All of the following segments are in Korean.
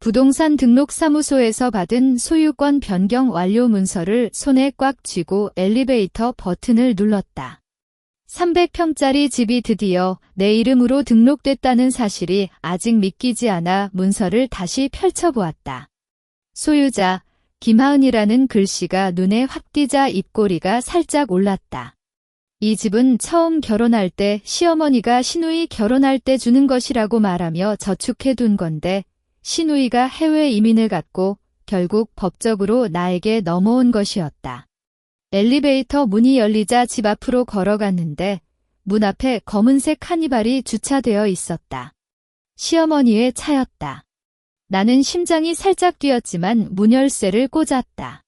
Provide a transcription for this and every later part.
부동산 등록사무소에서 받은 소유권 변경 완료 문서를 손에 꽉 쥐고 엘리베이터 버튼을 눌렀다. 300평짜리 집이 드디어 내 이름으로 등록됐다는 사실이 아직 믿기지 않아 문서를 다시 펼쳐보았다. 소유자, 김하은이라는 글씨가 눈에 확 띄자 입꼬리가 살짝 올랐다. 이 집은 처음 결혼할 때 시어머니가 시누이 결혼할 때 주는 것이라고 말하며 저축해둔 건데 시누이가 해외 이민을 갔고 결국 법적으로 나에게 넘어온 것이었다. 엘리베이터 문이 열리자 집 앞으로 걸어갔는데 문 앞에 검은색 카니발이 주차되어 있었다. 시어머니의 차였다. 나는 심장이 살짝 뛰었지만 문 열쇠를 꽂았다.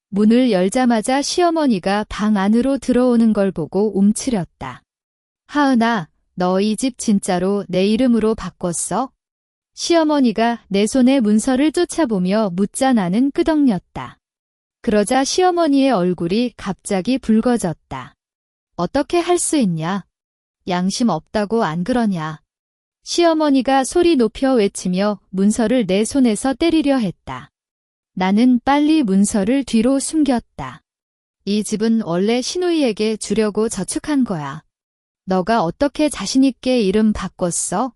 문을 열자마자 시어머니가 방 안으로 들어오는 걸 보고 움츠렸다. 하은아, 너 이 집 진짜로 내 이름으로 바꿨어? 시어머니가 내 손에 문서를 쫓아보며 묻자 나는 끄덕였다. 그러자 시어머니의 얼굴이 갑자기 붉어졌다. 어떻게 할 수 있냐? 양심 없다고 안 그러냐? 시어머니가 소리 높여 외치며 문서를 내 손에서 때리려 했다. 나는 빨리 문서를 뒤로 숨겼다. 이 집은 원래 시누이에게 주려고 저축한 거야. 너가 어떻게 자신있게 이름 바꿨어?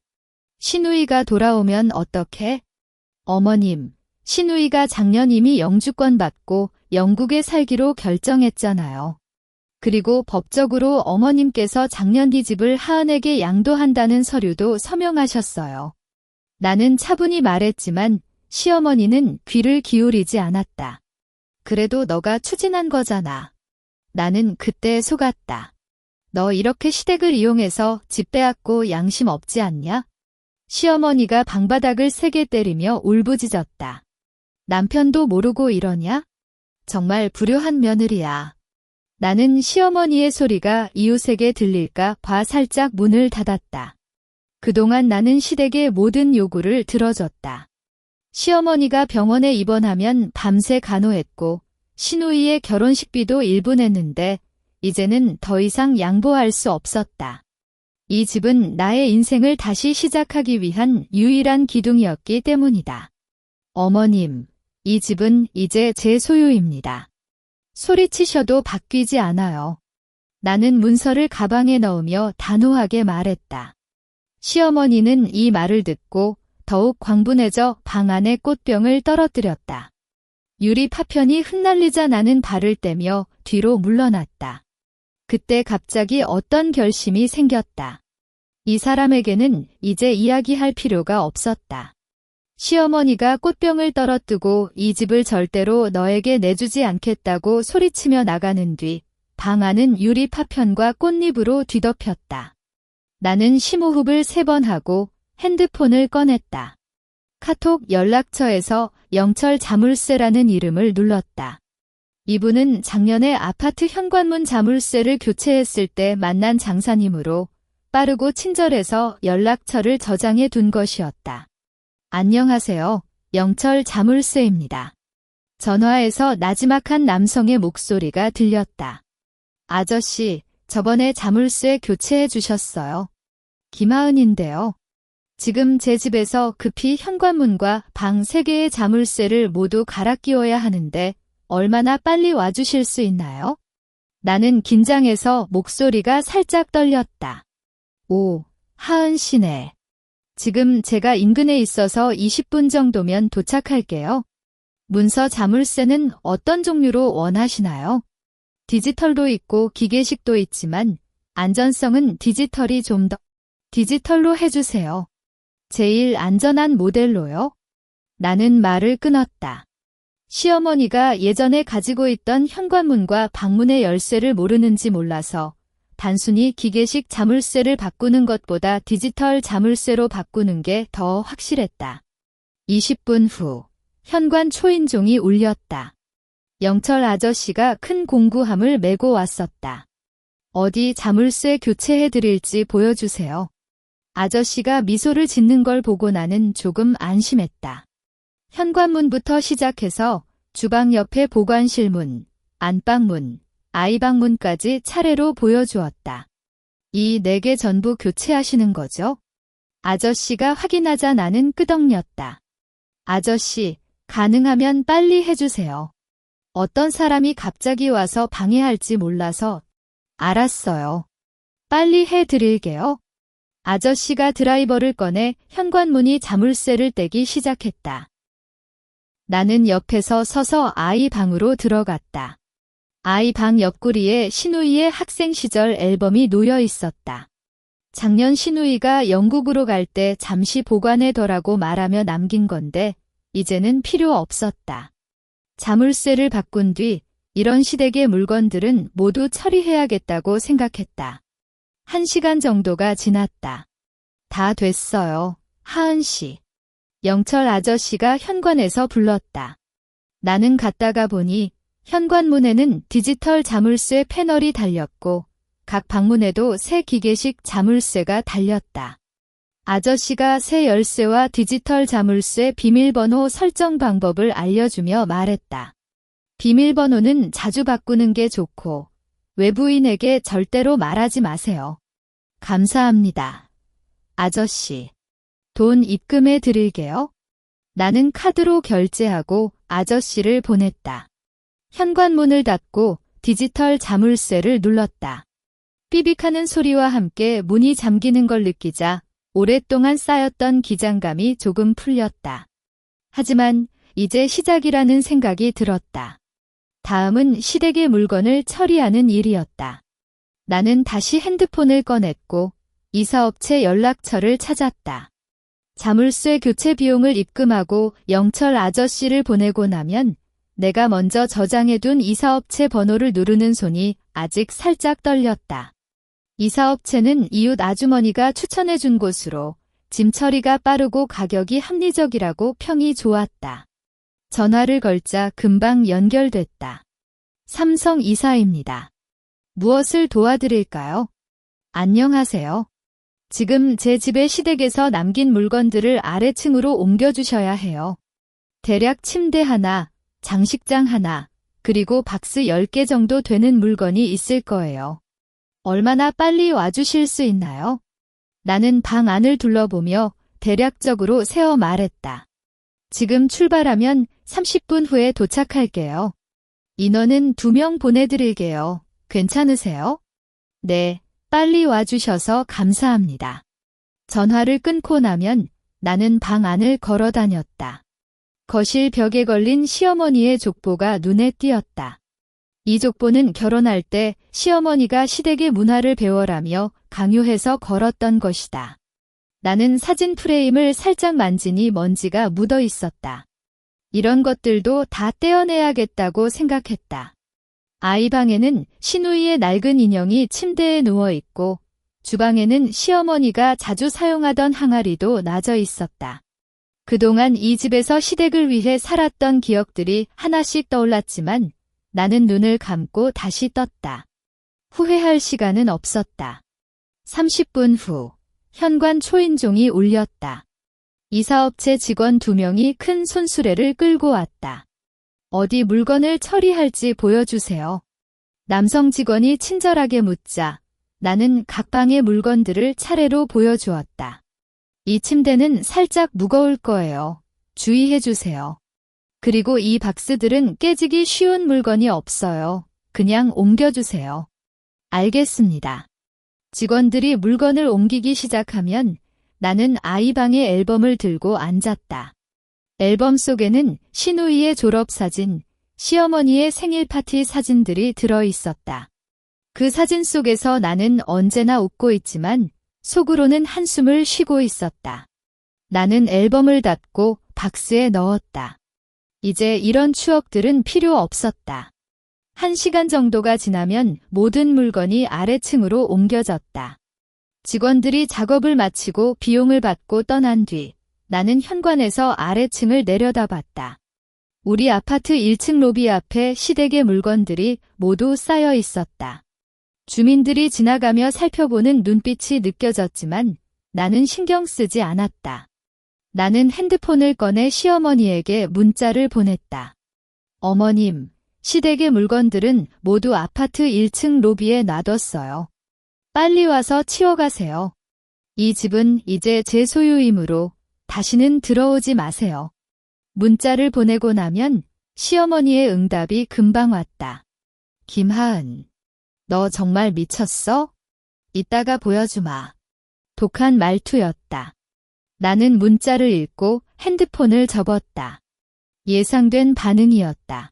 시누이가 돌아오면 어떡해? 어머님, 시누이가 작년 이미 영주권 받고 영국에 살기로 결정했잖아요. 그리고 법적으로 어머님께서 작년 이 집을 하은에게 양도한다는 서류도 서명하셨어요. 나는 차분히 말했지만 시어머니는 귀를 기울이지 않았다. 그래도 너가 추진한 거잖아. 나는 그때 속았다. 너 이렇게 시댁을 이용해서 집 빼앗고 양심 없지 않냐? 시어머니가 방바닥을 세게 때리며 울부짖었다. 남편도 모르고 이러냐? 정말 불효한 며느리야. 나는 시어머니의 소리가 이웃에게 들릴까 봐 살짝 문을 닫았다. 그동안 나는 시댁의 모든 요구를 들어줬다. 시어머니가 병원에 입원하면 밤새 간호했고 시누이의 결혼식비도 일부 냈는데 이제는 더 이상 양보할 수 없었다. 이 집은 나의 인생을 다시 시작하기 위한 유일한 기둥이었기 때문이다. 어머님, 이 집은 이제 제 소유입니다. 소리치셔도 바뀌지 않아요. 나는 문서를 가방에 넣으며 단호하게 말했다. 시어머니는 이 말을 듣고 더욱 광분해져 방 안에 꽃병을 떨어뜨렸다. 유리 파편이 흩날리자 나는 발을 떼며 뒤로 물러났다. 그때 갑자기 어떤 결심이 생겼다. 이 사람에게는 이제 이야기할 필요가 없었다. 시어머니가 꽃병을 떨어뜨고 이 집을 절대로 너에게 내주지 않겠다고 소리치며 나가는 뒤 방 안은 유리 파편과 꽃잎으로 뒤덮였다. 나는 심호흡을 3번 하고 핸드폰을 꺼냈다. 카톡 연락처에서 영철 자물쇠라는 이름을 눌렀다. 이분은 작년에 아파트 현관문 자물쇠를 교체했을 때 만난 장사님으로 빠르고 친절해서 연락처를 저장해 둔 것이었다. 안녕하세요. 영철 자물쇠입니다. 전화에서 나지막한 남성의 목소리가 들렸다. 아저씨, 저번에 자물쇠 교체해 주셨어요. 김하은인데요. 지금 제 집에서 급히 현관문과 방 3개의 자물쇠를 모두 갈아 끼워야 하는데 얼마나 빨리 와주실 수 있나요? 나는 긴장해서 목소리가 살짝 떨렸다. 오, 하은 씨네. 지금 제가 인근에 있어서 20분 정도면 도착할게요. 문서 자물쇠는 어떤 종류로 원하시나요? 디지털도 있고 기계식도 있지만 안전성은 디지털이 좀 더 디지털로 해주세요. 제일 안전한 모델로요? 나는 말을 끊었다. 시어머니가 예전에 가지고 있던 현관문과 방문의 열쇠를 모르는지 몰라서 단순히 기계식 자물쇠를 바꾸는 것보다 디지털 자물쇠로 바꾸는 게 더 확실했다. 20분 후 현관 초인종이 울렸다. 영철 아저씨가 큰 공구함을 메고 왔었다. 어디 자물쇠 교체해드릴지 보여주세요. 아저씨가 미소를 짓는 걸 보고 나는 조금 안심했다. 현관문부터 시작해서 주방 옆에 보관실 문, 안방문, 아이방문까지 차례로 보여주었다. 이 4개 전부 교체하시는 거죠? 아저씨가 확인하자 나는 끄덕였다. 아저씨, 가능하면 빨리 해주세요. 어떤 사람이 갑자기 와서 방해할지 몰라서. 알았어요. 빨리 해드릴게요. 아저씨가 드라이버를 꺼내 현관문이 자물쇠를 떼기 시작했다. 나는 옆에서 서서 아이 방으로 들어갔다. 아이 방 옆구리에 신우이의 학생 시절 앨범이 놓여 있었다. 작년 신우이가 영국으로 갈 때 잠시 보관해둬라고 말하며 남긴 건데 이제는 필요 없었다. 자물쇠를 바꾼 뒤 이런 시댁의 물건들은 모두 처리해야겠다고 생각했다. 1시간 정도가 지났다. 다 됐어요, 하은 씨. 영철 아저씨가 현관에서 불렀다. 나는 갔다가 보니 현관문에는 디지털 자물쇠 패널이 달렸고 각 방문에도 새 기계식 자물쇠가 달렸다. 아저씨가 새 열쇠와 디지털 자물쇠 비밀번호 설정 방법을 알려주며 말했다. 비밀번호는 자주 바꾸는 게 좋고 외부인에게 절대로 말하지 마세요. 감사합니다, 아저씨. 돈 입금해 드릴게요. 나는 카드로 결제하고 아저씨를 보냈다. 현관문을 닫고 디지털 자물쇠를 눌렀다. 삐빅하는 소리와 함께 문이 잠기는 걸 느끼자 오랫동안 쌓였던 기장감이 조금 풀렸다. 하지만 이제 시작이라는 생각이 들었다. 다음은 시댁의 물건을 처리하는 일이었다. 나는 다시 핸드폰을 꺼냈고 이사업체 연락처를 찾았다. 자물쇠 교체 비용을 입금하고 영철 아저씨를 보내고 나면 내가 먼저 저장해둔 이사업체 번호를 누르는 손이 아직 살짝 떨렸다. 이사업체는 이웃 아주머니가 추천해준 곳으로 짐 처리가 빠르고 가격이 합리적이라고 평이 좋았다. 전화를 걸자 금방 연결됐다. 삼성 이사입니다. 무엇을 도와드릴까요? 안녕하세요. 지금 제 집의 시댁에서 남긴 물건들을 아래층으로 옮겨주셔야 해요. 대략 침대 하나, 장식장 하나, 그리고 박스 10개 정도 되는 물건이 있을 거예요. 얼마나 빨리 와주실 수 있나요? 나는 방 안을 둘러보며 대략적으로 세어 말했다. 지금 출발하면 30분 후에 도착할게요. 인원은 2명 보내드릴게요. 괜찮으세요? 네, 빨리 와주셔서 감사합니다. 전화를 끊고 나면 나는 방 안을 걸어 다녔다. 거실 벽에 걸린 시어머니의 족보가 눈에 띄었다. 이 족보는 결혼할 때 시어머니가 시댁의 문화를 배워라며 강요해서 걸었던 것이다. 나는 사진 프레임을 살짝 만지니 먼지가 묻어 있었다. 이런 것들도 다 떼어내야겠다고 생각했다. 아이 방에는 신우이의 낡은 인형이 침대에 누워 있고 주방에는 시어머니가 자주 사용하던 항아리도 놔져 있었다. 그동안 이 집에서 시댁을 위해 살았던 기억들이 하나씩 떠올랐지만 나는 눈을 감고 다시 떴다. 후회할 시간은 없었다. 30분 후 현관 초인종이 울렸다. 이사업체 직원 2명이 큰 손수레를 끌고 왔다. 어디 물건을 처리할지 보여주세요. 남성 직원이 친절하게 묻자 나는 각 방의 물건들을 차례로 보여주었다. 이 침대는 살짝 무거울 거예요. 주의해주세요. 그리고 이 박스들은 깨지기 쉬운 물건이 없어요. 그냥 옮겨주세요. 알겠습니다. 직원들이 물건을 옮기기 시작하면 나는 아이 방의 앨범을 들고 앉았다. 앨범 속에는 신우이의 졸업사진, 시어머니의 생일 파티 사진들이 들어 있었다. 그 사진 속에서 나는 언제나 웃고 있지만 속으로는 한숨을 쉬고 있었다. 나는 앨범을 닫고 박스에 넣었다. 이제 이런 추억들은 필요 없었다. 1시간 정도가 지나면 모든 물건이 아래층으로 옮겨졌다. 직원들이 작업을 마치고 비용을 받고 떠난 뒤 나는 현관에서 아래층을 내려다봤다. 우리 아파트 1층 로비 앞에 시댁의 물건들이 모두 쌓여 있었다. 주민들이 지나가며 살펴보는 눈빛이 느껴졌지만 나는 신경 쓰지 않았다. 나는 핸드폰을 꺼내 시어머니에게 문자를 보냈다. 어머님, 시댁의 물건들은 모두 아파트 1층 로비에 놔뒀어요. 빨리 와서 치워가세요. 이 집은 이제 제 소유이므로 다시는 들어오지 마세요. 문자를 보내고 나면 시어머니의 응답이 금방 왔다. 김하은, 너 정말 미쳤어? 이따가 보여주마. 독한 말투였다. 나는 문자를 읽고 핸드폰을 접었다. 예상된 반응이었다.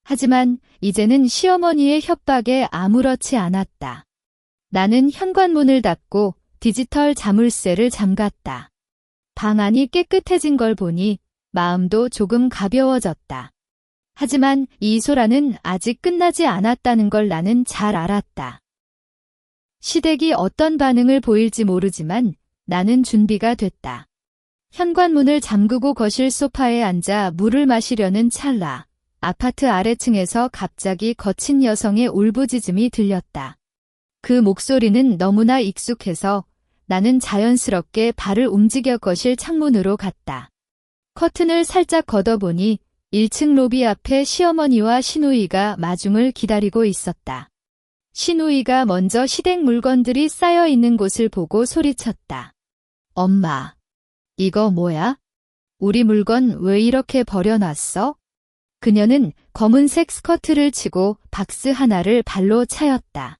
하지만 이제는 시어머니의 협박에 아무렇지 않았다. 나는 현관문을 닫고 디지털 자물쇠를 잠갔다. 방 안이 깨끗해진 걸 보니 마음도 조금 가벼워졌다. 하지만 이 소라는 아직 끝나지 않았다는 걸 나는 잘 알았다. 시댁이 어떤 반응을 보일지 모르지만 나는 준비가 됐다. 현관문을 잠그고 거실 소파에 앉아 물을 마시려는 찰나 아파트 아래층에서 갑자기 거친 여성의 울부짖음이 들렸다. 그 목소리는 너무나 익숙해서 나는 자연스럽게 발을 움직여 거실 창문으로 갔다. 커튼을 살짝 걷어보니 1층 로비 앞에 시어머니와 시누이가 마중을 기다리고 있었다. 시누이가 먼저 시댁 물건들이 쌓여 있는 곳을 보고 소리쳤다. 엄마, 이거 뭐야? 우리 물건 왜 이렇게 버려놨어? 그녀는 검은색 스커트를 치고 박스 하나를 발로 차였다.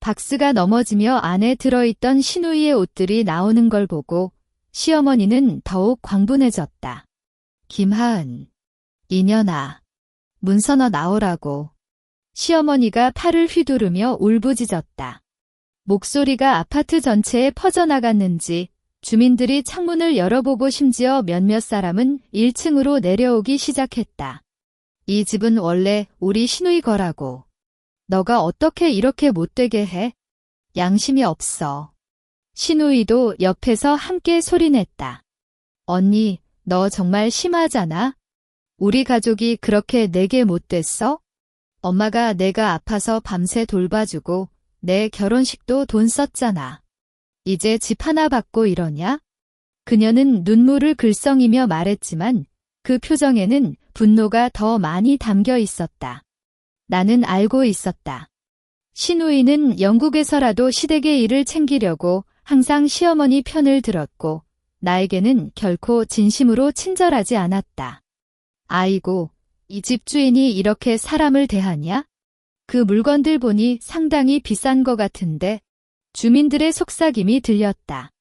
박스가 넘어지며 안에 들어있던 시누이의 옷들이 나오는 걸 보고 시어머니는 더욱 광분해졌다. 김하은, 이년아, 문서너 나오라고. 시어머니가 팔을 휘두르며 울부짖었다. 목소리가 아파트 전체에 퍼져나갔는지 주민들이 창문을 열어보고 심지어 몇몇 사람은 1층으로 내려오기 시작했다. 이 집은 원래 우리 시누이 거라고. 너가 어떻게 이렇게 못되게 해? 양심이 없어. 시누이도 옆에서 함께 소리냈다. 언니, 너 정말 심하잖아. 우리 가족이 그렇게 내게 못됐어? 엄마가 내가 아파서 밤새 돌봐주고 내 결혼식도 돈 썼잖아. 이제 집 하나 받고 이러냐? 그녀는 눈물을 글썽이며 말했지만 그 표정에는 분노가 더 많이 담겨 있었다. 나는 알고 있었다. 시누이는 영국에서라도 시댁의 일을 챙기려고 항상 시어머니 편을 들었고 나에게는 결코 진심으로 친절하지 않았다. 아이고, 이 집주인이 이렇게 사람을 대하냐? 그 물건들 보니 상당히 비싼 것 같은데. 주민들의 속삭임이 들렸다.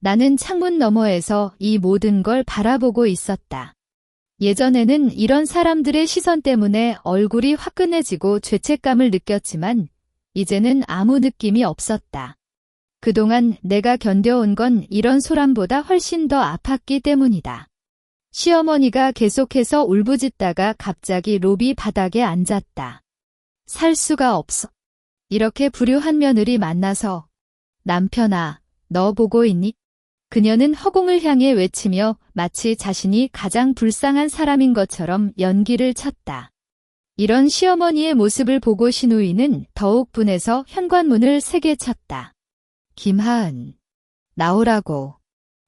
나는 창문 너머에서 이 모든 걸 바라보고 있었다. 예전에는 이런 사람들의 시선 때문에 얼굴이 화끈해지고 죄책감을 느꼈지만 이제는 아무 느낌이 없었다. 그동안 내가 견뎌온 건 이런 소란보다 훨씬 더 아팠기 때문이다. 시어머니가 계속해서 울부짖다가 갑자기 로비 바닥에 앉았다. 살 수가 없어. 이렇게 불효한 며느리 만나서. 남편아, 너 보고 있니? 그녀는 허공을 향해 외치며 마치 자신이 가장 불쌍한 사람인 것처럼 연기를 쳤다. 이런 시어머니의 모습을 보고 시누이는 더욱 분해서 현관문을 세게 쳤다. 김하은, 나오라고.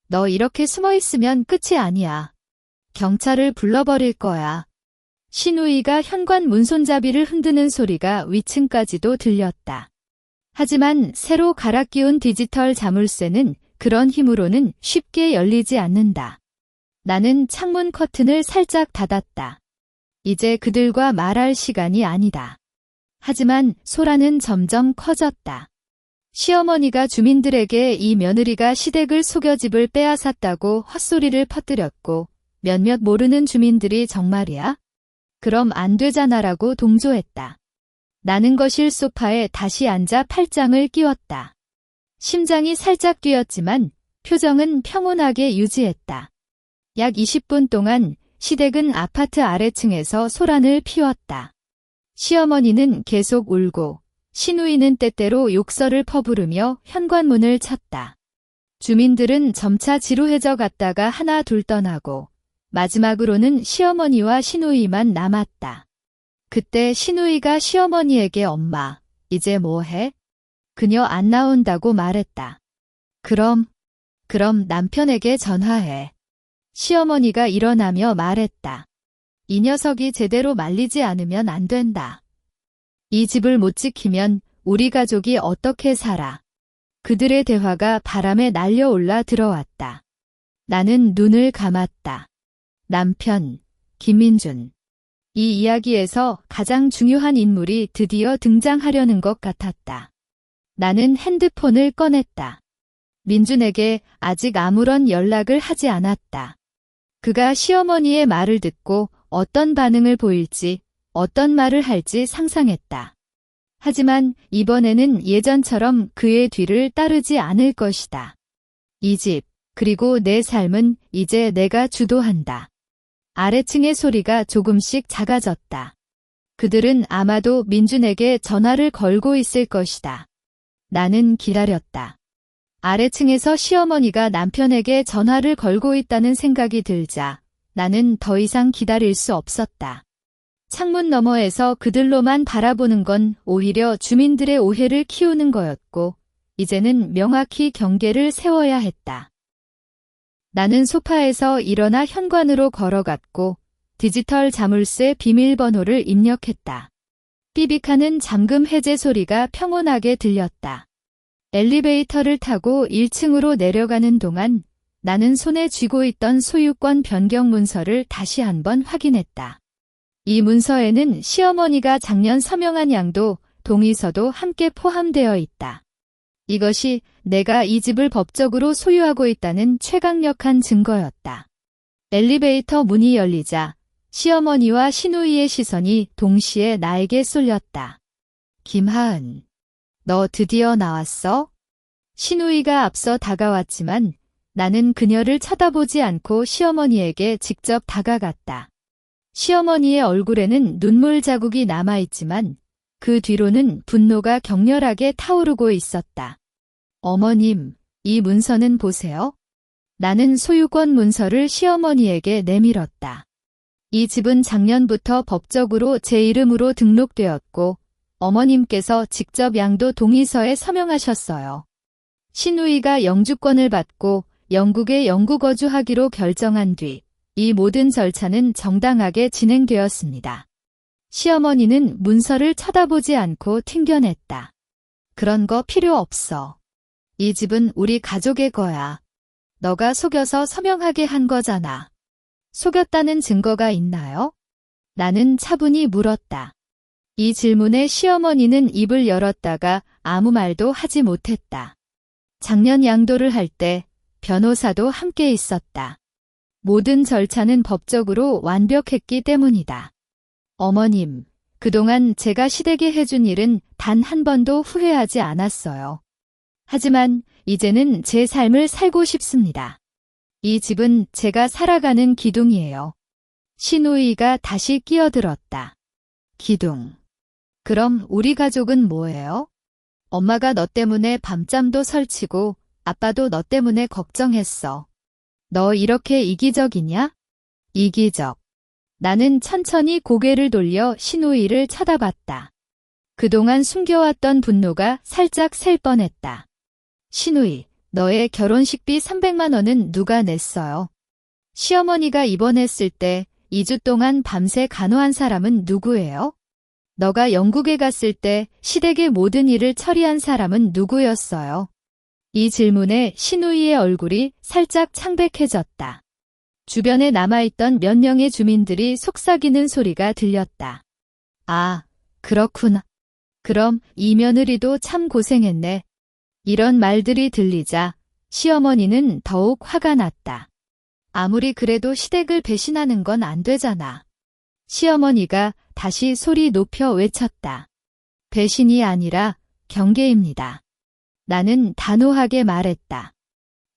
너 이렇게 숨어있으면 끝이 아니야. 경찰을 불러버릴 거야. 시누이가 현관문 손잡이를 흔드는 소리가 위층까지도 들렸다. 하지만 새로 갈아 끼운 디지털 자물쇠는 그런 힘으로는 쉽게 열리지 않는다. 나는 창문 커튼을 살짝 닫았다. 이제 그들과 말할 시간이 아니다. 하지만 소란은 점점 커졌다. 시어머니가 주민들에게 이 며느리가 시댁을 속여 집을 빼앗았다고 헛소리를 퍼뜨렸고 몇몇 모르는 주민들이 정말이야? 그럼 안 되잖아라고 동조했다. 나는 거실 소파에 다시 앉아 팔짱을 끼웠다. 심장이 살짝 뛰었지만 표정은 평온하게 유지했다. 약 20분 동안 시댁은 아파트 아래층에서 소란을 피웠다. 시어머니는 계속 울고 시누이는 때때로 욕설을 퍼부르며 현관문을 쳤다. 주민들은 점차 지루해져 갔다가 하나 둘 떠나고 마지막으로는 시어머니와 시누이만 남았다. 그때 시누이가 시어머니에게 엄마, 이제 뭐 해? 그녀 안 나온다고 말했다. 그럼 남편에게 전화해. 시어머니가 일어나며 말했다. 이 녀석이 제대로 말리지 않으면 안 된다. 이 집을 못 지키면 우리 가족이 어떻게 살아. 그들의 대화가 바람에 날려올라 들어왔다. 나는 눈을 감았다. 남편, 김민준. 이 이야기에서 가장 중요한 인물이 드디어 등장하려는 것 같았다. 나는 핸드폰을 꺼냈다. 민준에게 아직 아무런 연락을 하지 않았다. 그가 시어머니의 말을 듣고 어떤 반응을 보일지, 어떤 말을 할지 상상했다. 하지만 이번에는 예전처럼 그의 뒤를 따르지 않을 것이다. 이 집, 그리고 내 삶은 이제 내가 주도한다. 아래층의 소리가 조금씩 작아졌다. 그들은 아마도 민준에게 전화를 걸고 있을 것이다. 나는 기다렸다. 아래층에서 시어머니가 남편에게 전화를 걸고 있다는 생각이 들자 나는 더 이상 기다릴 수 없었다. 창문 너머에서 그들로만 바라보는 건 오히려 주민들의 오해를 키우는 거였고 이제는 명확히 경계를 세워야 했다. 나는 소파에서 일어나 현관으로 걸어갔고 디지털 자물쇠 비밀번호를 입력했다. 삐빅하는 잠금 해제 소리가 평온하게 들렸다. 엘리베이터를 타고 1층으로 내려가는 동안 나는 손에 쥐고 있던 소유권 변경 문서를 다시 한번 확인했다. 이 문서에는 시어머니가 작년 서명한 양도 동의서도 함께 포함되어 있다. 이것이 내가 이 집을 법적으로 소유하고 있다는 최강력한 증거였다. 엘리베이터 문이 열리자 시어머니와 시누이의 시선이 동시에 나에게 쏠렸다. 김하은, 너 드디어 나왔어? 시누이가 앞서 다가왔지만 나는 그녀를 쳐다보지 않고 시어머니에게 직접 다가갔다. 시어머니의 얼굴에는 눈물 자국이 남아있지만 그 뒤로는 분노가 격렬하게 타오르고 있었다. 어머님, 이 문서는 보세요. 나는 소유권 문서를 시어머니에게 내밀었다. 이 집은 작년부터 법적으로 제 이름으로 등록되었고 어머님께서 직접 양도 동의서에 서명하셨어요. 시누이가 영주권을 받고 영국에 영구 거주하기로 결정한 뒤 이 모든 절차는 정당하게 진행되었습니다. 시어머니는 문서를 쳐다보지 않고 튕겨냈다. 그런 거 필요 없어. 이 집은 우리 가족의 거야. 너가 속여서 서명하게 한 거잖아. 속였다는 증거가 있나요? 나는 차분히 물었다. 이 질문에 시어머니는 입을 열었다가 아무 말도 하지 못했다. 작년 양도를 할 때 변호사도 함께 있었다. 모든 절차는 법적으로 완벽했기 때문이다. 어머님, 그동안 제가 시댁에 해준 일은 단 한 번도 후회하지 않았어요. 하지만 이제는 제 삶을 살고 싶습니다. 이 집은 제가 살아가는 기둥이에요. 시누이가 다시 끼어들었다. 기둥. 그럼 우리 가족은 뭐예요? 엄마가 너 때문에 밤잠도 설치고 아빠도 너 때문에 걱정했어. 너 이렇게 이기적이냐? 이기적. 나는 천천히 고개를 돌려 시누이를 쳐다봤다. 그동안 숨겨왔던 분노가 살짝 셀 뻔했다. 시누이, 너의 결혼식비 300만 원은 누가 냈어요? 시어머니가 입원했을 때 2주 동안 밤새 간호한 사람은 누구예요? 너가 영국에 갔을 때 시댁의 모든 일을 처리한 사람은 누구였어요? 이 질문에 시누이의 얼굴이 살짝 창백해졌다. 주변에 남아있던 몇 명의 주민들이 속삭이는 소리가 들렸다. 아, 그렇구나. 그럼 이 며느리도 참 고생했네. 이런 말들이 들리자 시어머니는 더욱 화가 났다. 아무리 그래도 시댁을 배신하는 건 안 되잖아. 시어머니가 다시 소리 높여 외쳤다. 배신이 아니라 경계입니다. 나는 단호하게 말했다.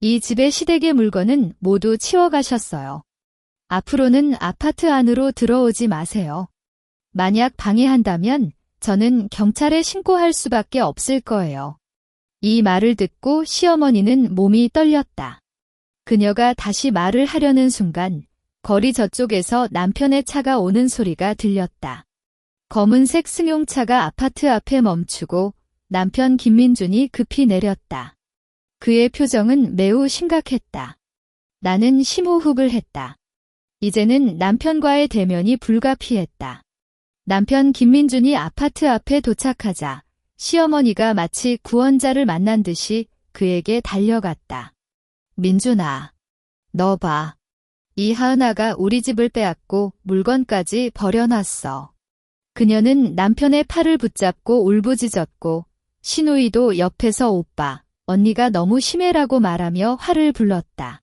이 집의 시댁의 물건은 모두 치워가셨어요. 앞으로는 아파트 안으로 들어오지 마세요. 만약 방해한다면 저는 경찰에 신고할 수밖에 없을 거예요. 이 말을 듣고 시어머니는 몸이 떨렸다. 그녀가 다시 말을 하려는 순간 거리 저쪽에서 남편의 차가 오는 소리가 들렸다. 검은색 승용차가 아파트 앞에 멈추고 남편 김민준이 급히 내렸다. 그의 표정은 매우 심각했다. 나는 심호흡을 했다. 이제는 남편과의 대면이 불가피했다. 남편 김민준이 아파트 앞에 도착하자 시어머니가 마치 구원자를 만난 듯이 그에게 달려갔다. 민준아, 너 봐. 하은아가 우리 집을 빼앗고 물건까지 버려놨어. 그녀는 남편의 팔을 붙잡고 울부짖었고 신우이도 옆에서 오빠, 언니가 너무 심해라고 말하며 화를 불렀다.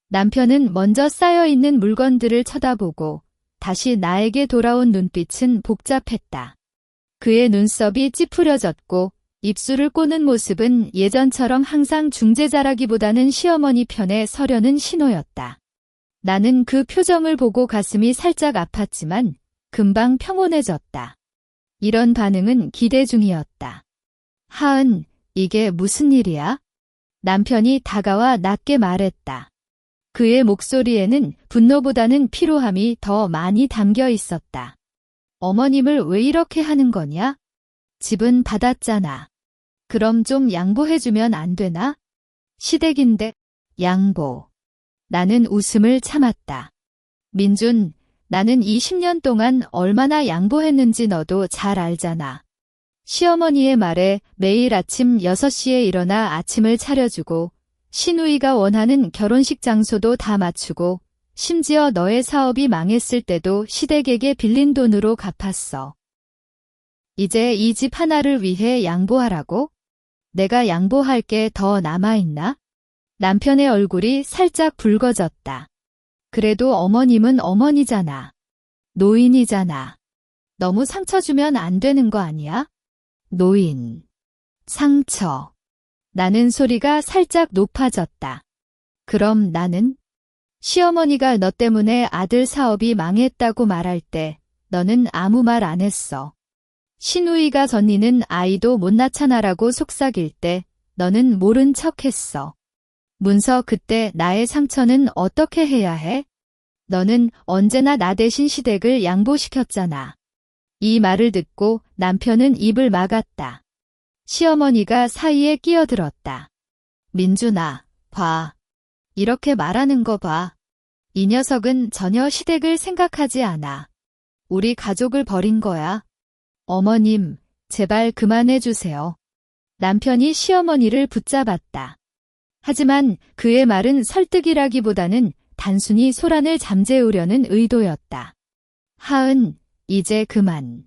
남편은 먼저 쌓여있는 물건들을 쳐다보고 다시 나에게 돌아온 눈빛은 복잡했다. 그의 눈썹이 찌푸려졌고 입술을 꼬는 모습은 예전처럼 항상 중재자라기보다는 시어머니 편에 서려는 신호였다. 나는 그 표정을 보고 가슴이 살짝 아팠지만 금방 평온해졌다. 이런 반응은 기대 중이었다. 하은, 이게 무슨 일이야? 남편이 다가와 낮게 말했다. 그의 목소리에는 분노보다는 피로함이 더 많이 담겨 있었다. 어머님을 왜 이렇게 하는 거냐? 집은 받았잖아. 그럼 좀 양보해주면 안 되나? 시댁인데, 양보. 나는 웃음을 참았다. 민준, 나는 20년 동안 얼마나 양보했는지 너도 잘 알잖아. 시어머니의 말에 매일 아침 6시에 일어나 아침을 차려주고 신우이가 원하는 결혼식 장소도 다 맞추고 심지어 너의 사업이 망했을 때도 시댁에게 빌린 돈으로 갚았어. 이제 이 집 하나를 위해 양보하라고? 내가 양보할 게 더 남아있나? 남편의 얼굴이 살짝 붉어졌다. 그래도 어머님은 어머니잖아. 노인이잖아. 너무 상처 주면 안 되는 거 아니야? 노인. 상처. 나는 소리가 살짝 높아졌다. 그럼 나는? 시어머니가 너 때문에 아들 사업이 망했다고 말할 때 너는 아무 말 안 했어. 신우이가 전니는 아이도 못 낳잖아라고 속삭일 때 너는 모른 척 했어. 문서 그때 나의 상처는 어떻게 해야 해? 너는 언제나 나 대신 시댁을 양보시켰잖아. 이 말을 듣고 남편은 입을 막았다. 시어머니가 사이에 끼어들었다. 민준아, 봐. 이렇게 말하는 거 봐. 이 녀석은 전혀 시댁을 생각하지 않아. 우리 가족을 버린 거야. 어머님, 제발 그만해 주세요. 남편이 시어머니를 붙잡았다. 하지만 그의 말은 설득이라기보다는 단순히 소란을 잠재우려는 의도였다. 하은, 이제 그만.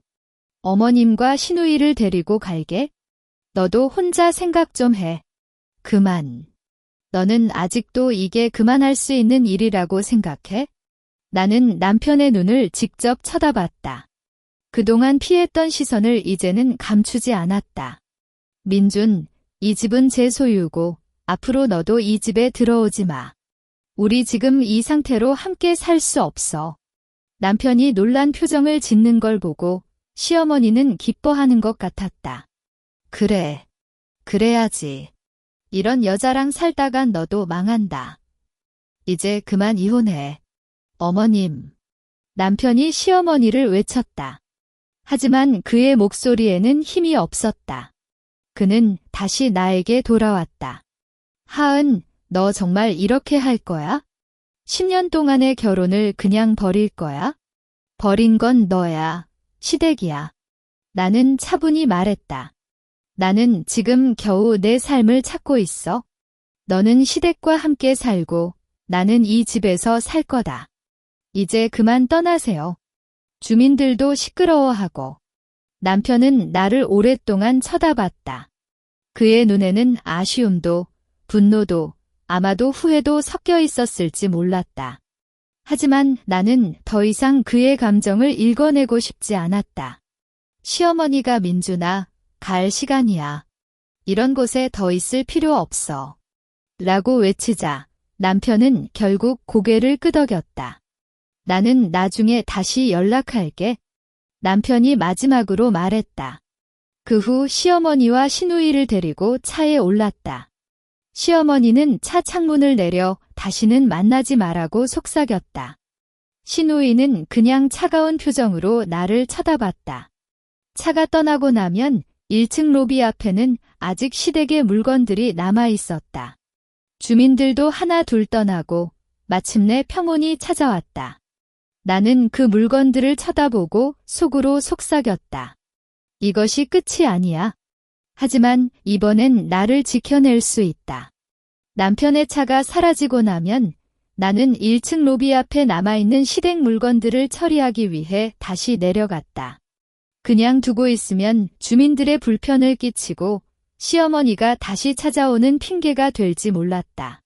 어머님과 신우이를 데리고 갈게. 너도 혼자 생각 좀 해. 그만. 너는 아직도 이게 그만할 수 있는 일이라고 생각해? 나는 남편의 눈을 직접 쳐다봤다. 그동안 피했던 시선을 이제는 감추지 않았다. 민준, 이 집은 제 소유고 앞으로 너도 이 집에 들어오지 마. 우리 지금 이 상태로 함께 살 수 없어. 남편이 놀란 표정을 짓는 걸 보고 시어머니는 기뻐하는 것 같았다. 그래. 그래야지. 이런 여자랑 살다간 너도 망한다. 이제 그만 이혼해. 어머님. 남편이 시어머니를 외쳤다. 하지만 그의 목소리에는 힘이 없었다. 그는 다시 나에게 돌아왔다. 하은, 너 정말 이렇게 할 거야? 10년 동안의 결혼을 그냥 버릴 거야? 버린 건 너야. 시댁이야. 나는 차분히 말했다. 나는 지금 겨우 내 삶을 찾고 있어. 너는 시댁과 함께 살고 나는 이 집에서 살 거다. 이제 그만 떠나세요. 주민들도 시끄러워하고. 남편은 나를 오랫동안 쳐다봤다. 그의 눈에는 아쉬움도 분노도 아마도 후회도 섞여 있었을지 몰랐다. 하지만 나는 더 이상 그의 감정을 읽어내고 싶지 않았다. 시어머니가 민준아, 갈 시간이야. 이런 곳에 더 있을 필요 없어. 라고 외치자 남편은 결국 고개를 끄덕였다. 나는 나중에 다시 연락할게. 남편이 마지막으로 말했다. 그 후 시어머니와 신우이를 데리고 차에 올랐다. 시어머니는 차 창문을 내려 다시는 만나지 말라고 속삭였다. 신우이는 그냥 차가운 표정으로 나를 쳐다봤다. 차가 떠나고 나면 1층 로비 앞에는 아직 시댁의 물건들이 남아 있었다. 주민들도 하나 둘 떠나고 마침내 평온이 찾아왔다. 나는 그 물건들을 쳐다보고 속으로 속삭였다. 이것이 끝이 아니야. 하지만 이번엔 나를 지켜낼 수 있다. 남편의 차가 사라지고 나면 나는 1층 로비 앞에 남아있는 시댁 물건들을 처리하기 위해 다시 내려갔다. 그냥 두고 있으면 주민들의 불편을 끼치고 시어머니가 다시 찾아오는 핑계가 될지 몰랐다.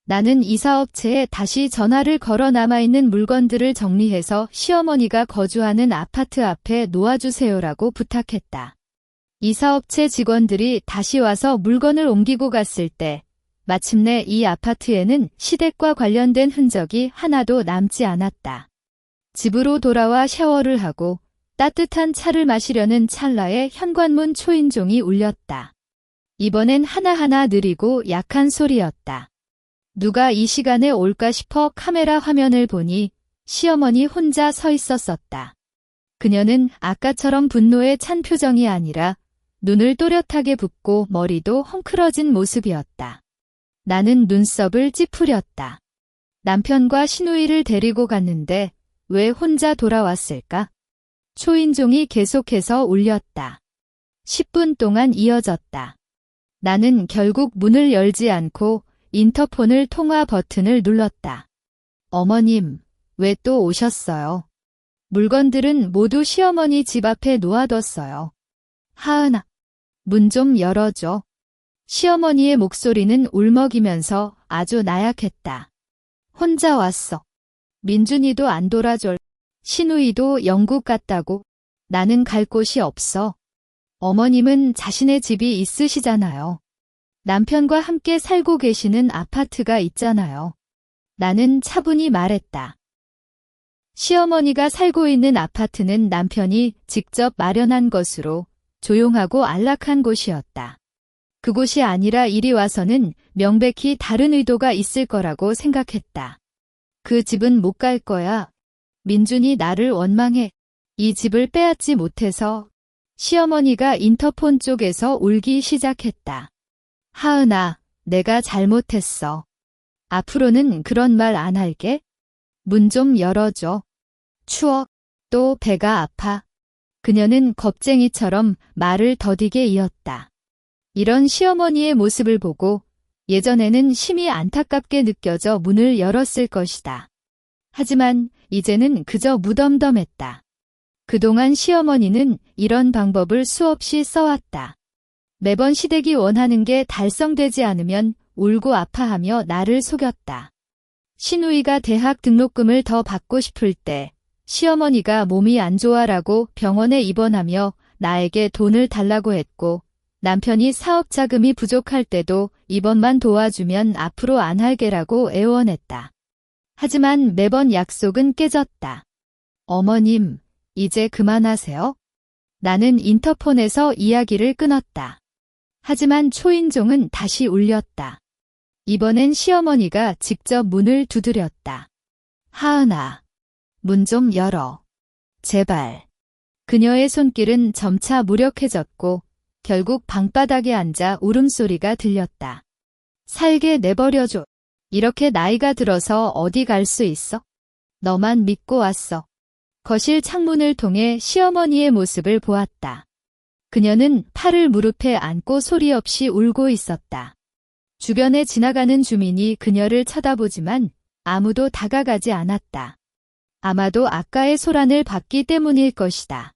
나는 이사업체에 다시 전화를 걸어 남아있는 물건들을 정리해서 시어머니가 거주하는 아파트 앞에 놓아주세요라고 부탁했다. 이사업체 직원들이 다시 와서 물건을 옮기고 갔을 때 마침내 이 아파트에는 시댁과 관련된 흔적이 하나도 남지 않았다. 집으로 돌아와 샤워를 하고 따뜻한 차를 마시려는 찰나에 현관문 초인종이 울렸다. 이번엔 하나하나 느리고 약한 소리였다. 누가 이 시간에 올까 싶어 카메라 화면을 보니 시어머니 혼자 서 있었었다. 그녀는 아까처럼 분노에 찬 표정이 아니라 눈을 또렷하게 붓고 머리도 헝클어진 모습이었다. 나는 눈썹을 찌푸렸다. 남편과 시누이를 데리고 갔는데 왜 혼자 돌아왔을까? 초인종이 계속해서 울렸다. 10분 동안 이어졌다. 나는 결국 문을 열지 않고 인터폰을 통화 버튼을 눌렀다. 어머님, 왜 또 오셨어요? 물건들은 모두 시어머니 집 앞에 놓아뒀어요. 하은아, 문 좀 열어줘. 시어머니의 목소리는 울먹이면서 아주 나약했다. 혼자 왔어. 민준이도 안 돌아줄. 시누이도 영국 갔다고. 나는 갈 곳이 없어. 어머님은 자신의 집이 있으시잖아요. 남편과 함께 살고 계시는 아파트가 있잖아요. 나는 차분히 말했다. 시어머니가 살고 있는 아파트는 남편이 직접 마련한 것으로 조용하고 안락한 곳이었다. 그곳이 아니라 이리 와서는 명백히 다른 의도가 있을 거라고 생각했다. 그 집은 못 갈 거야. 민준이 나를 원망해. 이 집을 빼앗지 못해서. 시어머니가 인터폰 쪽에서 울기 시작했다. 하은아, 내가 잘못했어. 앞으로는 그런 말 안 할게. 문 좀 열어줘. 추워. 또 배가 아파. 그녀는 겁쟁이처럼 말을 더디게 이었다. 이런 시어머니의 모습을 보고 예전에는 심히 안타깝게 느껴져 문을 열었을 것이다. 하지만 이제는 그저 무덤덤했다. 그동안 시어머니는 이런 방법을 수없이 써왔다. 매번 시댁이 원하는 게 달성되지 않으면 울고 아파하며 나를 속였다. 시누이가 대학 등록금을 더 받고 싶을 때 시어머니가 몸이 안 좋아라고 병원에 입원하며 나에게 돈을 달라고 했고, 남편이 사업 자금이 부족할 때도 이번만 도와주면 앞으로 안 할게라고 애원했다. 하지만 매번 약속은 깨졌다. 어머님, 이제 그만하세요. 나는 인터폰에서 이야기를 끊었다. 하지만 초인종은 다시 울렸다. 이번엔 시어머니가 직접 문을 두드렸다. 하은아, 문 좀 열어. 제발. 그녀의 손길은 점차 무력해졌고 결국 방바닥에 앉아 울음소리가 들렸다. 살게 내버려줘. 이렇게 나이가 들어서 어디 갈 수 있어? 너만 믿고 왔어. 거실 창문을 통해 시어머니의 모습을 보았다. 그녀는 팔을 무릎에 안고 소리 없이 울고 있었다. 주변에 지나가는 주민이 그녀를 쳐다보지만 아무도 다가가지 않았다. 아마도 아까의 소란을 받기 때문일 것이다.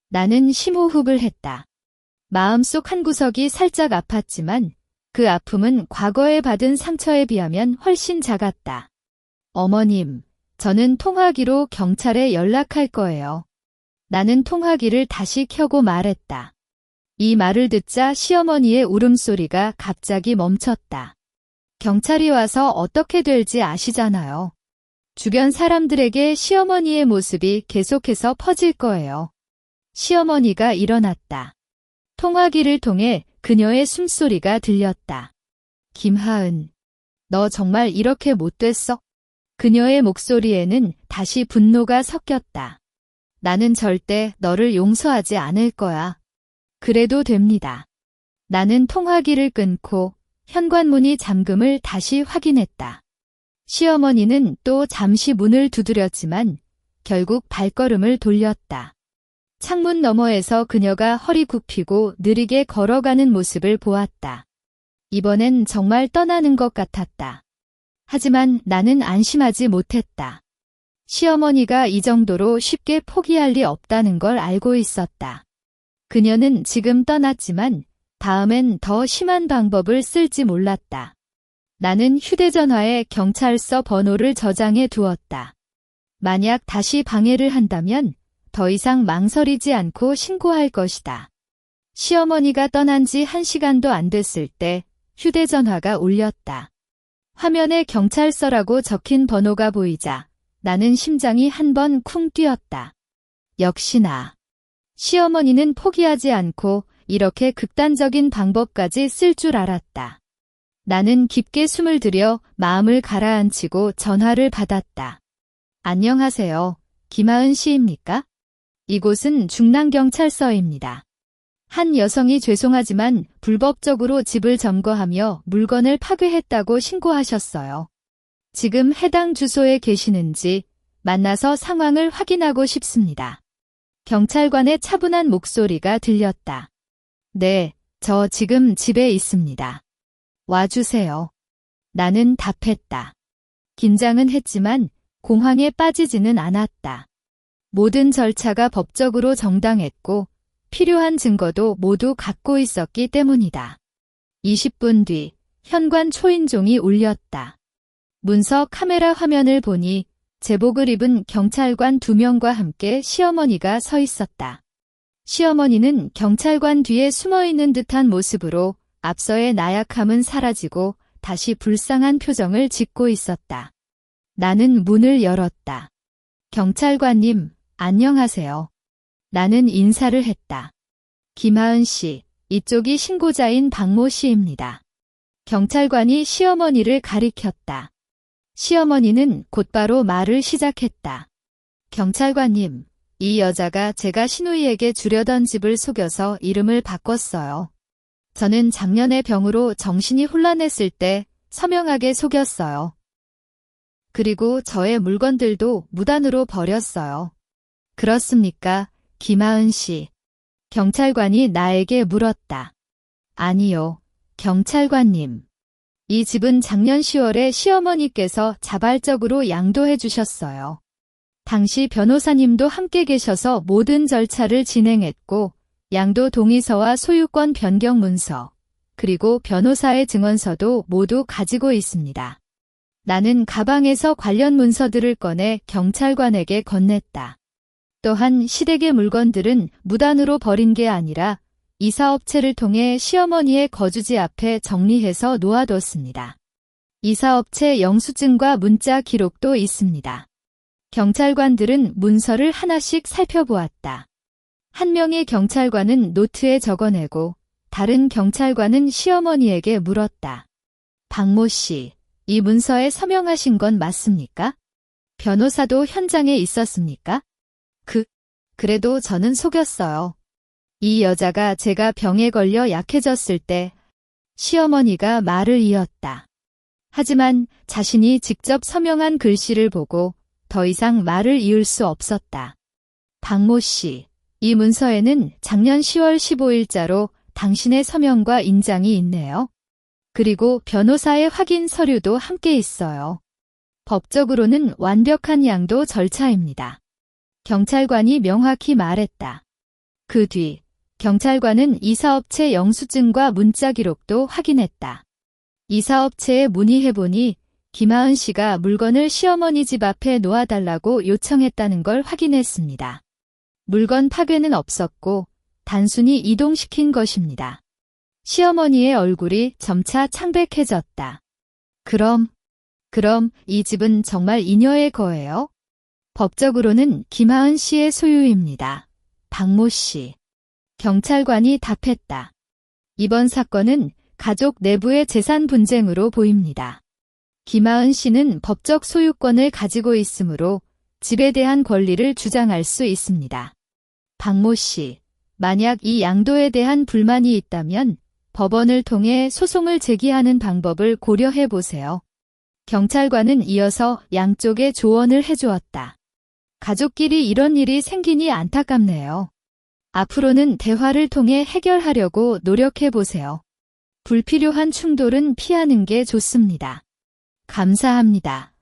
나는 심호흡을 했다. 마음속 한구석이 살짝 아팠지만 그 아픔은 과거에 받은 상처에 비하면 훨씬 작았다. 어머님, 저는 통화기로 경찰에 연락할 거예요. 나는 통화기를 다시 켜고 말했다. 이 말을 듣자 시어머니의 울음소리가 갑자기 멈췄다. 경찰이 와서 어떻게 될지 아시잖아요. 주변 사람들에게 시어머니의 모습이 계속해서 퍼질 거예요. 시어머니가 일어났다. 통화기를 통해 그녀의 숨소리가 들렸다. 김하은, 너 정말 이렇게 못됐어? 그녀의 목소리에는 다시 분노가 섞였다. 나는 절대 너를 용서하지 않을 거야. 그래도 됩니다. 나는 통화기를 끊고 현관문이 잠금을 다시 확인했다. 시어머니는 또 잠시 문을 두드렸지만 결국 발걸음을 돌렸다. 창문 너머에서 그녀가 허리 굽히고 느리게 걸어가는 모습을 보았다. 이번엔 정말 떠나는 것 같았다. 하지만 나는 안심하지 못했다. 시어머니가 이 정도로 쉽게 포기할 리 없다는 걸 알고 있었다. 그녀는 지금 떠났지만 다음엔 더 심한 방법을 쓸지 몰랐다. 나는 휴대전화에 경찰서 번호를 저장해 두었다. 만약 다시 방해를 한다면 더 이상 망설이지 않고 신고할 것이다. 시어머니가 떠난 지 1시간도 안 됐을 때 휴대전화가 울렸다. 화면에 경찰서라고 적힌 번호가 보이자 나는 심장이 한 번 쿵 뛰었다. 역시나 시어머니는 포기하지 않고 이렇게 극단적인 방법까지 쓸 줄 알았다. 나는 깊게 숨을 들여 마음을 가라앉히고 전화를 받았다. 안녕하세요. 김하은 씨입니까? 이곳은 중랑경찰서입니다. 한 여성이 죄송하지만 불법적으로 집을 점거하며 물건을 파괴했다고 신고하셨어요. 지금 해당 주소에 계시는지 만나서 상황을 확인하고 싶습니다. 경찰관의 차분한 목소리가 들렸다. 네, 저 지금 집에 있습니다. 와주세요. 나는 답했다. 긴장은 했지만 공황에 빠지지는 않았다. 모든 절차가 법적으로 정당했고 필요한 증거도 모두 갖고 있었기 때문이다. 20분 뒤 현관 초인종이 울렸다. 문서 카메라 화면을 보니 제복을 입은 경찰관 2명과 함께 시어머니가 서 있었다. 시어머니는 경찰관 뒤에 숨어있는 듯한 모습으로 앞서의 나약함은 사라지고 다시 불쌍한 표정을 짓고 있었다. 나는 문을 열었다. 경찰관님, 안녕하세요. 나는 인사를 했다. 김하은 씨, 이쪽이 신고자인 박모 씨입니다. 경찰관이 시어머니를 가리켰다. 시어머니는 곧바로 말을 시작했다. 경찰관님, 이 여자가 제가 시누이에게 주려던 집을 속여서 이름을 바꿨어요. 저는 작년에 병으로 정신이 혼란했을 때 서명하게 속였어요. 그리고 저의 물건들도 무단으로 버렸어요. 그렇습니까, 김하은 씨? 경찰관이 나에게 물었다. 아니요, 경찰관님. 이 집은 작년 10월에 시어머니께서 자발적으로 양도해 주셨어요. 당시 변호사님도 함께 계셔서 모든 절차를 진행했고 양도 동의서와 소유권 변경 문서, 그리고 변호사의 증언서도 모두 가지고 있습니다. 나는 가방에서 관련 문서들을 꺼내 경찰관에게 건넸다. 또한 시댁의 물건들은 무단으로 버린 게 아니라 이사업체를 통해 시어머니의 거주지 앞에 정리해서 놓아뒀습니다. 이사업체 영수증과 문자 기록도 있습니다. 경찰관들은 문서를 하나씩 살펴보았다. 한 명의 경찰관은 노트에 적어내고 다른 경찰관은 시어머니에게 물었다. 박모 씨, 이 문서에 서명하신 건 맞습니까? 변호사도 현장에 있었습니까? 그래도 저는 속였어요. 이 여자가 제가 병에 걸려 약해졌을 때 시어머니가 말을 이었다. 하지만 자신이 직접 서명한 글씨를 보고 더 이상 말을 이을 수 없었다. 박모 씨, 이 문서에는 작년 10월 15일자로 당신의 서명과 인장이 있네요. 그리고 변호사의 확인 서류도 함께 있어요. 법적으로는 완벽한 양도 절차입니다. 경찰관이 명확히 말했다. 그 뒤 경찰관은 이사업체 영수증과 문자 기록도 확인했다. 이사업체에 문의해보니 김하은 씨가 물건을 시어머니 집 앞에 놓아달라고 요청했다는 걸 확인했습니다. 물건 파괴는 없었고 단순히 이동시킨 것입니다. 시어머니의 얼굴이 점차 창백해졌다. 그럼 이 집은 정말 이녀의 거예요? 법적으로는 김하은 씨의 소유입니다. 박모 씨. 경찰관이 답했다. 이번 사건은 가족 내부의 재산 분쟁으로 보입니다. 김하은 씨는 법적 소유권을 가지고 있으므로 집에 대한 권리를 주장할 수 있습니다. 박모 씨, 만약 이 양도에 대한 불만이 있다면 법원을 통해 소송을 제기하는 방법을 고려해 보세요. 경찰관은 이어서 양쪽에 조언을 해주었다. 가족끼리 이런 일이 생기니 안타깝네요. 앞으로는 대화를 통해 해결하려고 노력해 보세요. 불필요한 충돌은 피하는 게 좋습니다. 감사합니다.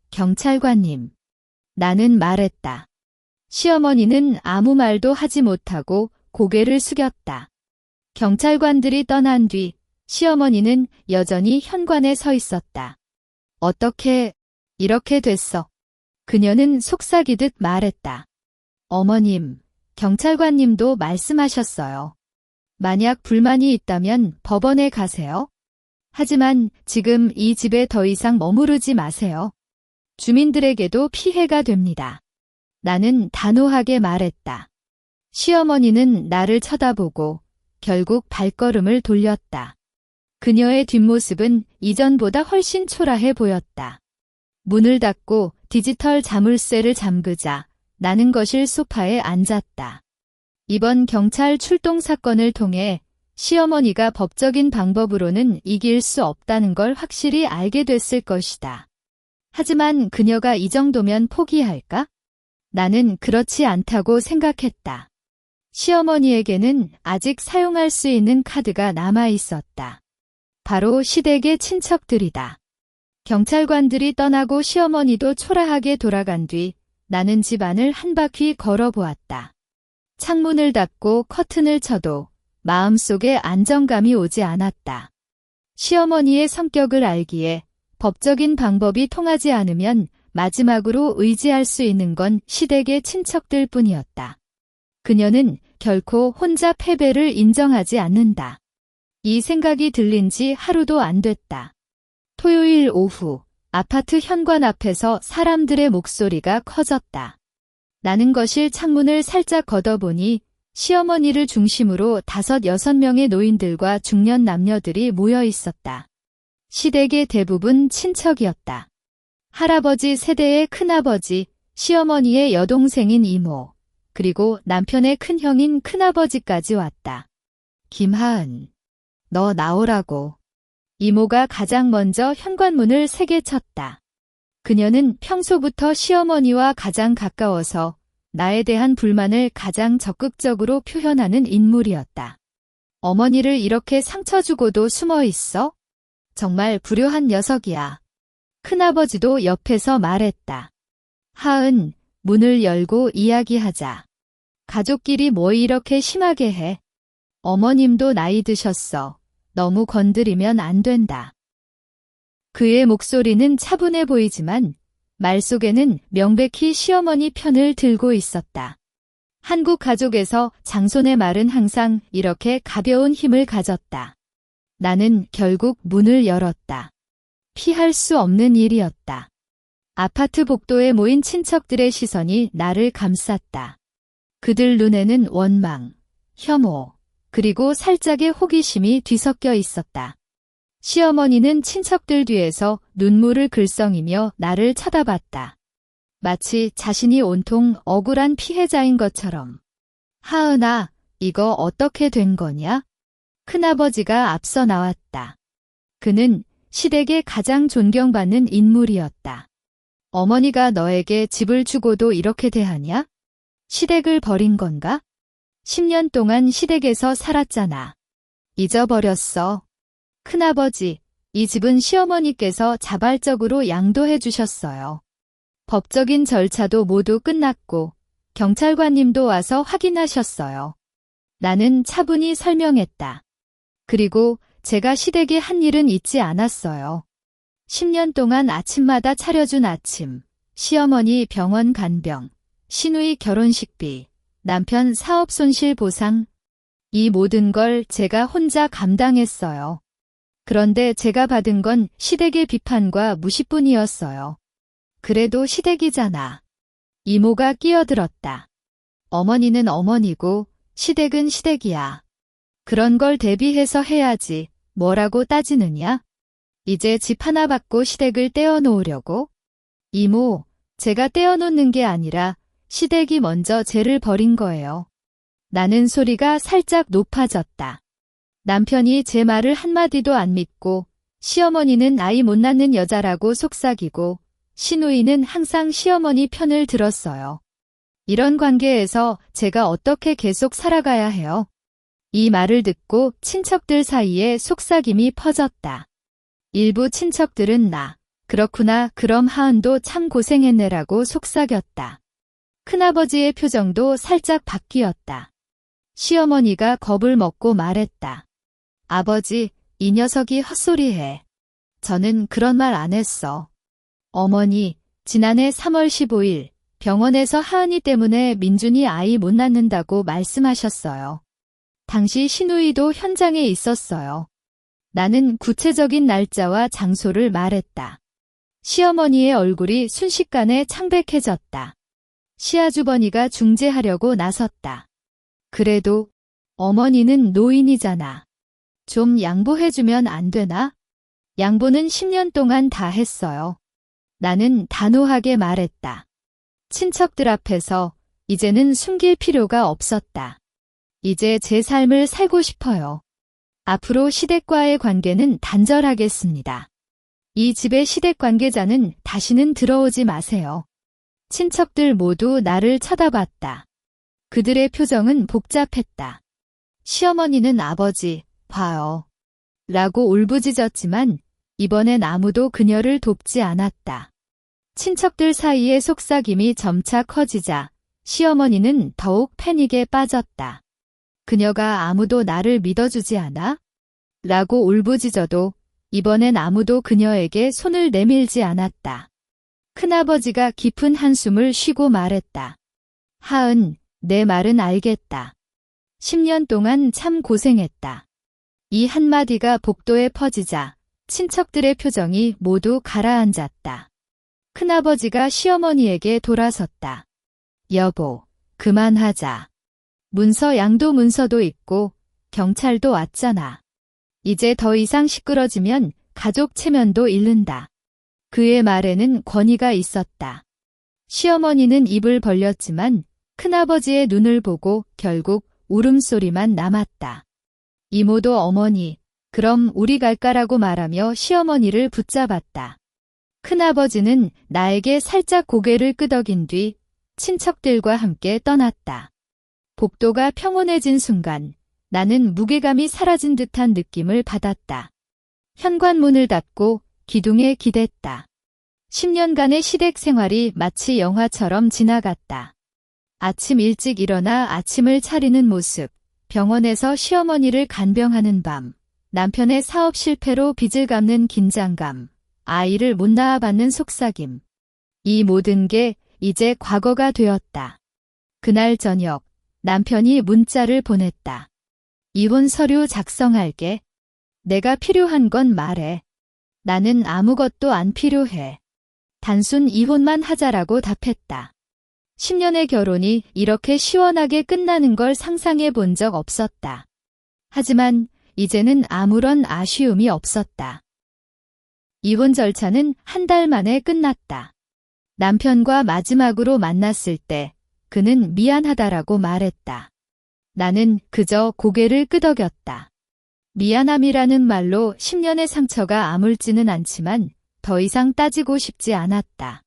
경찰관님. 나는 말했다. 시어머니는 아무 말도 하지 못하고 고개를 숙였다. 경찰관들이 떠난 뒤 시어머니는 여전히 현관에 서 있었다. 어떻게 이렇게 됐어? 그녀는 속삭이듯 말했다. 어머님, 경찰관님도 말씀하셨어요. 만약 불만이 있다면 법원에 가세요. 하지만 지금 이 집에 더 이상 머무르지 마세요. 주민들에게도 피해가 됩니다. 나는 단호하게 말했다. 시어머니는 나를 쳐다보고 결국 발걸음을 돌렸다. 그녀의 뒷모습은 이전보다 훨씬 초라해 보였다. 문을 닫고 디지털 자물쇠를 잠그자 나는 거실 소파에 앉았다. 이번 경찰 출동 사건을 통해 시어머니가 법적인 방법으로는 이길 수 없다는 걸 확실히 알게 됐을 것이다. 하지만 그녀가 이 정도면 포기할까? 나는 그렇지 않다고 생각했다. 시어머니에게는 아직 사용할 수 있는 카드가 남아 있었다. 바로 시댁의 친척들이다. 경찰관들이 떠나고 시어머니도 초라하게 돌아간 뒤 나는 집 안을 한 바퀴 걸어보았다. 창문을 닫고 커튼을 쳐도 마음속에 안정감이 오지 않았다. 시어머니의 성격을 알기에 법적인 방법이 통하지 않으면 마지막으로 의지할 수 있는 건 시댁의 친척들 뿐이었다. 그녀는 결코 혼자 패배를 인정하지 않는다. 이 생각이 들린 지 하루도 안 됐다. 토요일 오후 아파트 현관 앞에서 사람들의 목소리가 커졌다. 나는 거실 창문을 살짝 걷어보니 시어머니를 중심으로 5, 6명의 노인들과 중년 남녀들이 모여 있었다. 시댁의 대부분 친척이었다. 할아버지 세대의 큰아버지, 시어머니의 여동생인 이모, 그리고 남편의 큰형인 큰아버지까지 왔다. 김하은, 너 나오라고. 이모가 가장 먼저 현관문을 세게 쳤다. 그녀는 평소부터 시어머니와 가장 가까워서 나에 대한 불만을 가장 적극적으로 표현하는 인물이었다. 어머니를 이렇게 상처 주고도 숨어 있어? 정말 불효한 녀석이야. 큰아버지도 옆에서 말했다. 하은, 문을 열고 이야기하자. 가족끼리 뭐 이렇게 심하게 해? 어머님도 나이 드셨어. 너무 건드리면 안 된다. 그의 목소리는 차분해 보이지만 말 속에는 명백히 시어머니 편을 들고 있었다. 한국 가족에서 장손의 말은 항상 이렇게 가벼운 힘을 가졌다. 나는 결국 문을 열었다. 피할 수 없는 일이었다. 아파트 복도에 모인 친척들의 시선이 나를 감쌌다. 그들 눈에는 원망, 혐오, 그리고 살짝의 호기심이 뒤섞여 있었다. 시어머니는 친척들 뒤에서 눈물을 글썽이며 나를 쳐다봤다. 마치 자신이 온통 억울한 피해자인 것처럼. 하은아, 이거 어떻게 된 거냐? 큰아버지가 앞서 나왔다. 그는 시댁의 가장 존경받는 인물이었다. 어머니가 너에게 집을 주고도 이렇게 대하냐? 시댁을 버린 건가? 10년 동안 시댁에서 살았잖아. 잊어버렸어. 큰아버지, 이 집은 시어머니께서 자발적으로 양도해 주셨어요. 법적인 절차도 모두 끝났고 경찰관님도 와서 확인하셨어요. 나는 차분히 설명했다. 그리고 제가 시댁에 한 일은 잊지 않았어요. 10년 동안 아침마다 차려준 아침, 시어머니 병원 간병, 시누이 결혼식비, 남편 사업 손실 보상, 이 모든 걸 제가 혼자 감당했어요. 그런데 제가 받은 건 시댁의 비판과 무시뿐이었어요. 그래도 시댁이잖아. 이모가 끼어들었다. 어머니는 어머니고 시댁은 시댁이야. 그런 걸 대비해서 해야지. 뭐라고 따지느냐? 이제 집 하나 받고 시댁을 떼어놓으려고? 이모, 제가 떼어놓는 게 아니라 시댁이 먼저 죄를 벌인 거예요. 나는 소리가 살짝 높아졌다. 남편이 제 말을 한마디도 안 믿고 시어머니는 아이 못 낳는 여자라고 속삭이고 시누이는 항상 시어머니 편을 들었어요. 이런 관계에서 제가 어떻게 계속 살아가야 해요? 이 말을 듣고 친척들 사이에 속삭임이 퍼졌다. 일부 친척들은 나, 그렇구나. 그럼 하은도 참 고생했네라고 속삭였다. 큰아버지의 표정도 살짝 바뀌었다. 시어머니가 겁을 먹고 말했다. 아버지, 이 녀석이 헛소리해. 저는 그런 말 안 했어. 어머니, 지난해 3월 15일 병원에서 하은이 때문에 민준이 아이 못 낳는다고 말씀하셨어요. 당시 신우이도 현장에 있었어요. 나는 구체적인 날짜와 장소를 말했다. 시어머니의 얼굴이 순식간에 창백해졌다. 시아주버니가 중재하려고 나섰다. 그래도 어머니는 노인이잖아. 좀 양보해주면 안 되나? 양보는 10년 동안 다 했어요. 나는 단호하게 말했다. 친척들 앞에서 이제는 숨길 필요가 없었다. 이제 제 삶을 살고 싶어요. 앞으로 시댁과의 관계는 단절하겠습니다. 이 집의 시댁 관계자는 다시는 들어오지 마세요. 친척들 모두 나를 쳐다봤다. 그들의 표정은 복잡했다. 시어머니는 아버지, 봐요. 라고 울부짖었지만 이번엔 아무도 그녀를 돕지 않았다. 친척들 사이의 속삭임이 점차 커지자 시어머니는 더욱 패닉에 빠졌다. 그녀가 아무도 나를 믿어주지 않아? 라고 울부짖어도 이번엔 아무도 그녀에게 손을 내밀지 않았다. 큰아버지가 깊은 한숨을 쉬고 말했다. 하은, 내 말은 알겠다. 10년 동안 참 고생했다. 이 한마디가 복도에 퍼지자 친척들의 표정이 모두 가라앉았다. 큰아버지가 시어머니에게 돌아섰다. 여보, 그만하자. 문서 양도 문서도 있고 경찰도 왔잖아. 이제 더 이상 시끄러지면 가족 체면도 잃는다. 그의 말에는 권위가 있었다. 시어머니는 입을 벌렸지만 큰아버지의 눈을 보고 결국 울음소리만 남았다. 이모도 어머니, 그럼 우리 갈까라고 말하며 시어머니를 붙잡았다. 큰아버지는 나에게 살짝 고개를 끄덕인 뒤 친척들과 함께 떠났다. 복도가 평온해진 순간 나는 무게감이 사라진 듯한 느낌을 받았다. 현관문을 닫고 기둥에 기댔다. 10년간의 시댁 생활이 마치 영화처럼 지나갔다. 아침 일찍 일어나 아침을 차리는 모습, 병원에서 시어머니를 간병하는 밤, 남편의 사업 실패로 빚을 갚는 긴장감, 아이를 못 낳아받는 속삭임. 이 모든 게 이제 과거가 되었다. 그날 저녁 남편이 문자를 보냈다. 이혼 서류 작성할게. 내가 필요한 건 말해. 나는 아무것도 안 필요해. 단순 이혼만 하자라고 답했다. 10년의 결혼이 이렇게 시원하게 끝나는 걸 상상해 본 적 없었다. 하지만 이제는 아무런 아쉬움이 없었다. 이혼 절차는 한 달 만에 끝났다. 남편과 마지막으로 만났을 때 그는 미안하다라고 말했다. 나는 그저 고개를 끄덕였다. 미안함이라는 말로 10년의 상처가 아물지는 않지만 더 이상 따지고 싶지 않았다.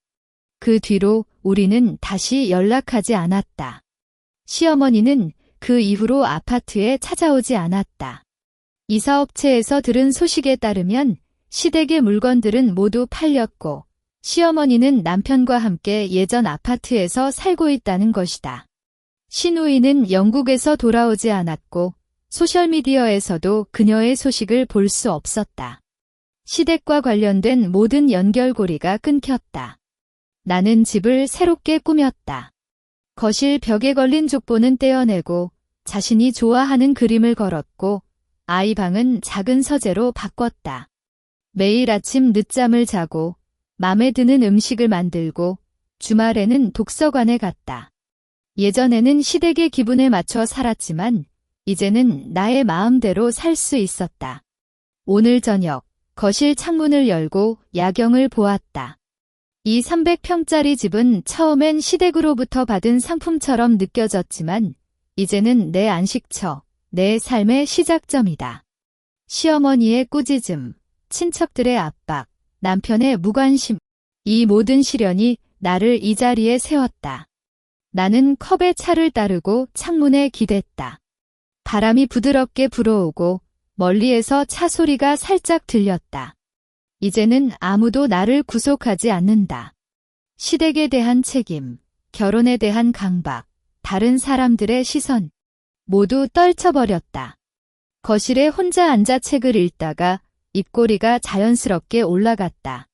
그 뒤로 우리는 다시 연락하지 않았다. 시어머니는 그 이후로 아파트에 찾아오지 않았다. 이사업체에서 들은 소식에 따르면 시댁의 물건들은 모두 팔렸고 시어머니는 남편과 함께 예전 아파트에서 살고 있다는 것이다. 신우이는 영국에서 돌아오지 않았고 소셜미디어에서도 그녀의 소식을 볼 수 없었다. 시댁과 관련된 모든 연결고리가 끊겼다. 나는 집을 새롭게 꾸몄다. 거실 벽에 걸린 족보는 떼어내고 자신이 좋아하는 그림을 걸었고 아이 방은 작은 서재로 바꿨다. 매일 아침 늦잠을 자고 맘에 드는 음식을 만들고 주말에는 독서관에 갔다. 예전에는 시댁의 기분에 맞춰 살았지만 이제는 나의 마음대로 살 수 있었다. 오늘 저녁 거실 창문을 열고 야경을 보았다. 이 300평짜리 집은 처음엔 시댁으로부터 받은 상품처럼 느껴졌지만 이제는 내 안식처, 내 삶의 시작점이다. 시어머니의 꾸짖음, 친척들의 압박, 남편의 무관심, 이 모든 시련이 나를 이 자리에 세웠다. 나는 컵에 차를 따르고 창문에 기댔다. 바람이 부드럽게 불어오고 멀리에서 차 소리가 살짝 들렸다. 이제는 아무도 나를 구속하지 않는다. 시댁에 대한 책임, 결혼에 대한 강박, 다른 사람들의 시선, 모두 떨쳐버렸다. 거실에 혼자 앉아 책을 읽다가 입꼬리가 자연스럽게 올라갔다.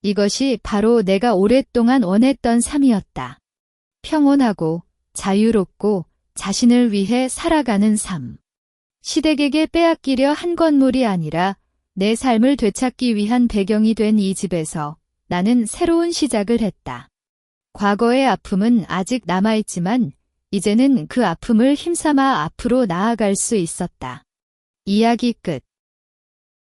이것이 바로 내가 오랫동안 원했던 삶이었다. 평온하고 자유롭고 자신을 위해 살아가는 삶. 시댁에게 빼앗기려 한 건물이 아니라 내 삶을 되찾기 위한 배경이 된 이 집에서 나는 새로운 시작을 했다. 과거의 아픔은 아직 남아있지만 이제는 그 아픔을 힘삼아 앞으로 나아갈 수 있었다. 이야기 끝.